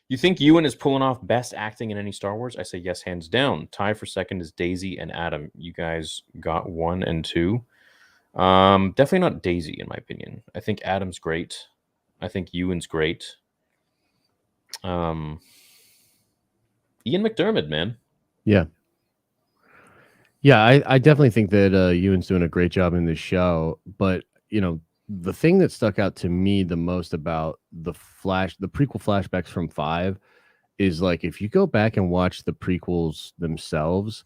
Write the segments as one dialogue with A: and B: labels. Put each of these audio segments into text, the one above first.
A: You think Ewan is pulling off best acting in any Star Wars? I say yes, hands down. Tie for second is Daisy and Adam. You guys got 1 and 2. Definitely not Daisy, in my opinion. I think Adam's great. I think Ewan's great. Ian McDermott, man.
B: Yeah. Yeah, I definitely think that Ewan's doing a great job in this show. But, the thing that stuck out to me the most about the prequel flashbacks from 5 is like if you go back and watch the prequels themselves,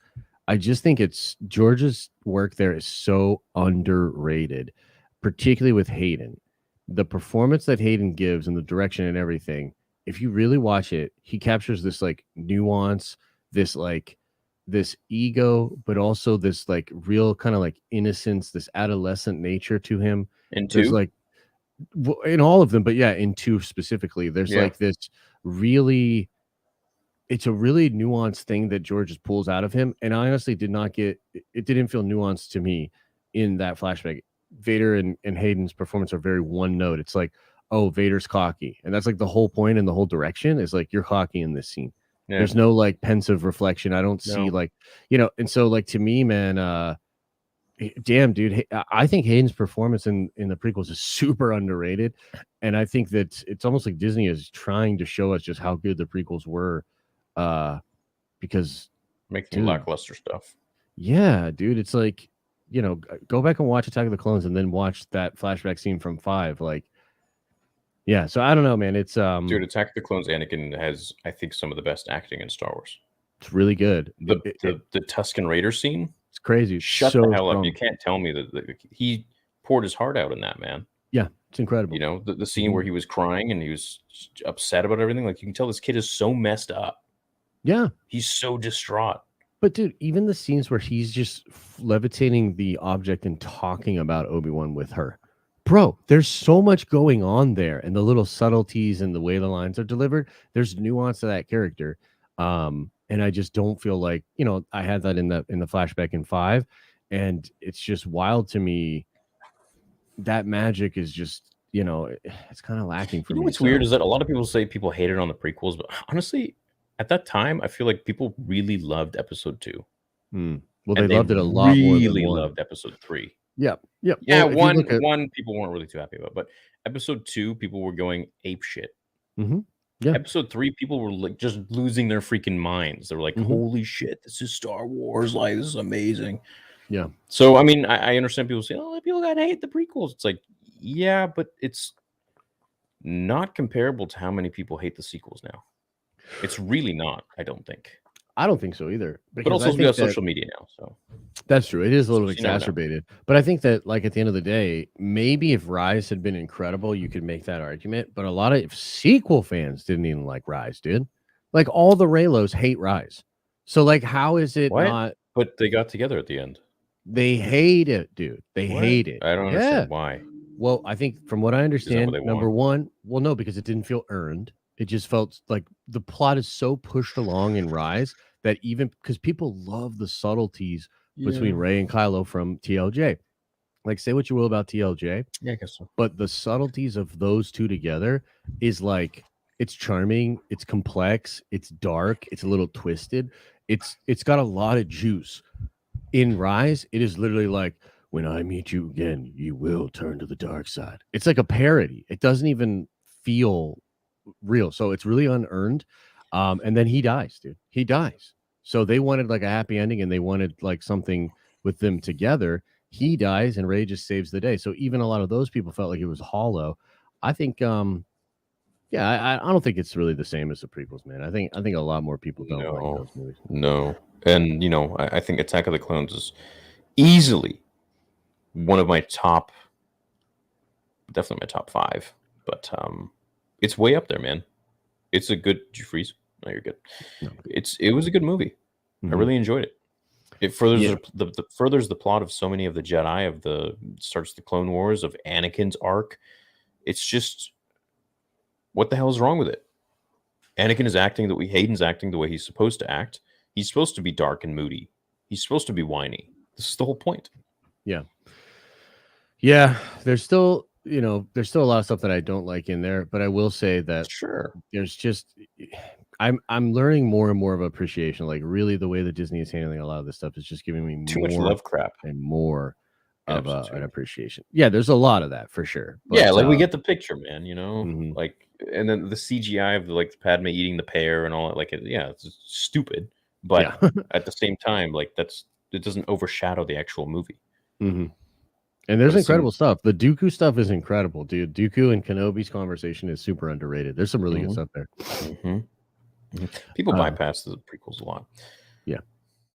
B: I just think it's George's work there is so underrated, particularly with Hayden. The performance that Hayden gives and the direction and everything, if you really watch it, he captures this like nuance, this like this ego, but also this like real kind of like innocence, this adolescent nature to him.
A: And
B: There's
A: 2?
B: like in all of them, but yeah, in 2 specifically, there's
A: Yeah.
B: like this really it's a really nuanced thing that George just pulls out of him. And I honestly did not get it didn't feel nuanced to me in that flashback. Vader and Hayden's performance are very one note. It's like, oh, Vader's cocky. And that's like the whole point and the whole direction is like you're cocky in this scene.
A: Yeah.
B: There's no like pensive reflection. I don't see
A: No.
B: like, and so like to me, man, damn, dude, I think Hayden's performance in the prequels is super underrated. And I think that it's almost like Disney is trying to show us just how good the prequels were. Because
A: Making lackluster stuff.
B: yeah, dude, it's like, go back and watch Attack of the Clones and then watch that flashback scene from 5. Like, yeah, so I don't know, man. It's
A: Dude, Attack of the Clones Anakin has, I think, some of the best acting in Star Wars.
B: It's really good.
A: The Tusken Raider scene.
B: It's crazy.
A: Shut
B: so
A: the hell
B: strong.
A: up! You can't tell me that he poured his heart out in that, man.
B: Yeah, it's incredible.
A: The scene where he was crying and he was upset about everything. Like you can tell, this kid is so messed up.
B: Yeah,
A: he's so distraught.
B: But dude, even the scenes where he's just levitating the object and talking about Obi-Wan with her. Bro, there's so much going on there, and the little subtleties and the way the lines are delivered. There's nuance to that character. And I just don't feel like, I had that in the flashback in 5, and it's just wild to me. That magic is just, it's kind of lacking for me.
A: What's weird is that a lot of people say people hated on the prequels, but honestly, at that time, I feel like people really loved Episode 2.
B: Well, they loved it a lot more than
A: really
B: 1.
A: loved Episode 3.
B: Yeah.
A: Yeah, well, one people weren't really too happy about, but Episode 2, people were going ape shit.
B: Yeah.
A: Episode 3, people were like just losing their freaking minds. They were like, "Holy shit, this is Star Wars! Like, this is amazing."
B: Yeah.
A: So, I mean, I understand people say, "Oh, people gotta hate the prequels." It's like, yeah, but it's not comparable to how many people hate the sequels now. It's really not. I don't think.
B: I don't think so either.
A: But also, we have social media now, so
B: that's true. It is a little exacerbated. But I think that, like, at the end of the day, maybe if Rise had been incredible, you could make that argument. But a lot of sequel fans didn't even like Rise, dude. Like, all the Raylos hate Rise. So, like, how is it not?
A: But they got together at the end.
B: They hate it, dude. They hate it.
A: I don't understand why.
B: Well, I think from what I understand, number one, well, no, because it didn't feel earned. It just felt like the plot is so pushed along in Rise that even because people love the subtleties between Rey and Kylo from TLJ. Like, say what you will about TLJ.
A: Yeah, I guess so.
B: But the subtleties of those two together is like, it's charming, it's complex, it's dark, it's a little twisted. It's got a lot of juice. In Rise, it is literally like, when I meet you again, you will turn to the dark side. It's like a parody. It doesn't even feel real. So it's really unearned. And then he dies, dude. He dies. So they wanted like a happy ending and they wanted like something with them together. He dies and Rey just saves the day. So even a lot of those people felt like it was hollow. I think I don't think it's really the same as the prequels, man. I think a lot more people don't like those movies.
A: No. And I think Attack of the Clones is easily one of my top, definitely my top 5. But it's way up there, man. It's a good. Did you freeze? No, you're good. No. It was a good movie. I really enjoyed it. It furthers furthers the plot of so many of the Jedi, starts the Clone Wars, of Anakin's arc. It's just, what the hell is wrong with it? Anakin is acting Hayden's acting the way he's supposed to act. He's supposed to be dark and moody. He's supposed to be whiny. This is the whole point.
B: Yeah. Yeah. There's still a lot of stuff that I don't like in there, but I will say that
A: sure,
B: there's just, I'm learning more and more of appreciation. Like really, the way that Disney is handling a lot of this stuff is just giving me
A: Too much
B: more
A: love crap.
B: and more
A: in
B: of
A: episode
B: an
A: 2.
B: appreciation. Yeah, there's a lot of that for sure.
A: Yeah,
B: But
A: like we get the picture, man.
B: mhm.
A: Like, and then the CGI of like Padme eating the pear and all that. Like, yeah, it's stupid, but
B: Yeah.
A: at the same time, like it doesn't overshadow the actual movie.
B: And there's
A: But it
B: incredible
A: seems
B: stuff. The Dooku stuff is incredible, dude. Dooku and Kenobi's conversation is super underrated. There's some really good
A: Mhm,
B: stuff there.
A: mhm, mhm. People bypass the prequels a lot.
B: Yeah.